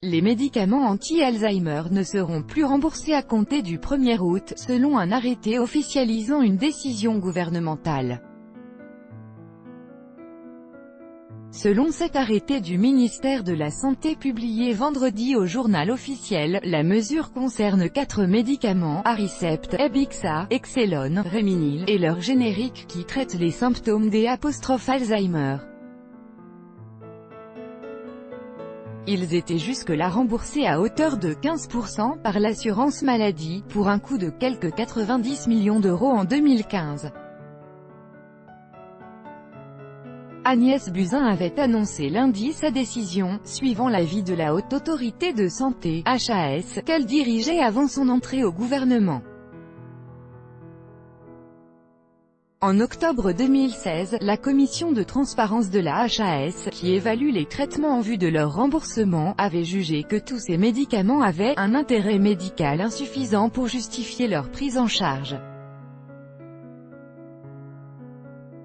Les médicaments anti-Alzheimer ne seront plus remboursés à compter du 1er août, selon un arrêté officialisant une décision gouvernementale. Selon cet arrêté du ministère de la Santé publié vendredi au journal officiel, la mesure concerne 4 médicaments, Aricept, Ebixa, Exelon, Reminil, et leurs génériques qui traitent les symptômes des Alzheimer. Ils étaient jusque-là remboursés à hauteur de 15% par l'assurance maladie, pour un coût de quelque 90 millions d'euros en 2015. Agnès Buzyn avait annoncé lundi sa décision, suivant l'avis de la Haute Autorité de Santé, HAS, qu'elle dirigeait avant son entrée au gouvernement. En octobre 2016, la commission de transparence de la HAS, qui évalue les traitements en vue de leur remboursement, avait jugé que tous ces médicaments avaient un intérêt médical insuffisant pour justifier leur prise en charge.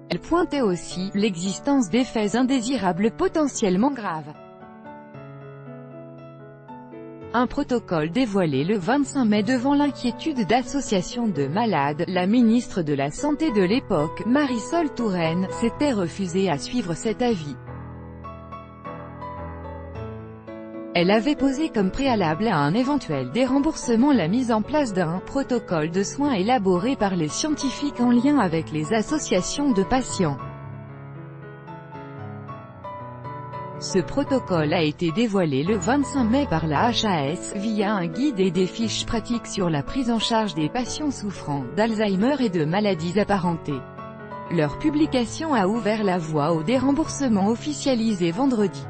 Elle pointait aussi l'existence d'effets indésirables potentiellement graves. Un protocole dévoilé le 25 mai devant l'inquiétude d'associations de malades, la ministre de la Santé de l'époque, Marisol Touraine, s'était refusée à suivre cet avis. Elle avait posé comme préalable à un éventuel déremboursement la mise en place d'un « protocole de soins élaboré par les scientifiques en lien avec les associations de patients ». Ce protocole a été dévoilé le 25 mai par la HAS, via un guide et des fiches pratiques sur la prise en charge des patients souffrant d'Alzheimer et de maladies apparentées. Leur publication a ouvert la voie au déremboursement officialisé vendredi.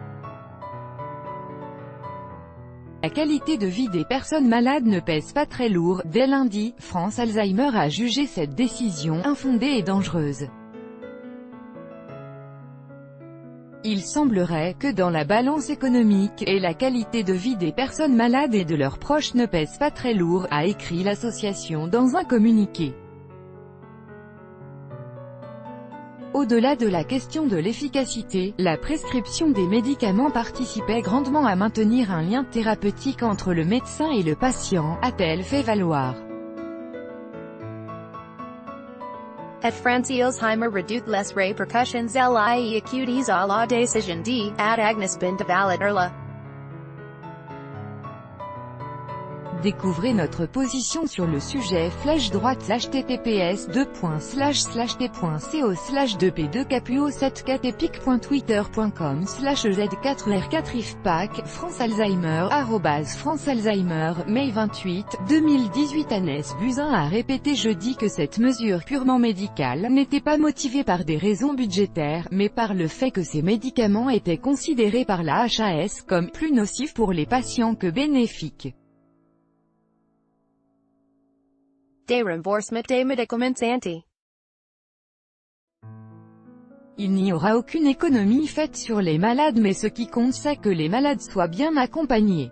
La qualité de vie des personnes malades ne pèse pas très lourd. Dès lundi, France Alzheimer a jugé cette décision infondée et dangereuse. Il semblerait que dans la balance économique, et la qualité de vie des personnes malades et de leurs proches ne pèse pas très lourd, a écrit l'association dans un communiqué. Au-delà de la question de l'efficacité, la prescription des médicaments participait grandement à maintenir un lien thérapeutique entre le médecin et le patient, a-t-elle fait valoir. At France Alzheimer reduced less repercussions lie acuities à la décision d. Ad Agnes bint valid erla. Découvrez notre position sur le sujet https://t.co/2p2capuo7cat-epic.twitter.com/z4r4ifpac France Alzheimer @France Alzheimer mai 28, 2018. Agnès Buzyn a répété jeudi que cette mesure purement médicale n'était pas motivée par des raisons budgétaires, mais par le fait que ces médicaments étaient considérés par la HAS comme plus nocifs pour les patients que bénéfiques. Déremboursement des médicaments anti. Il n'y aura aucune économie faite sur les malades, mais ce qui compte c'est que les malades soient bien accompagnés.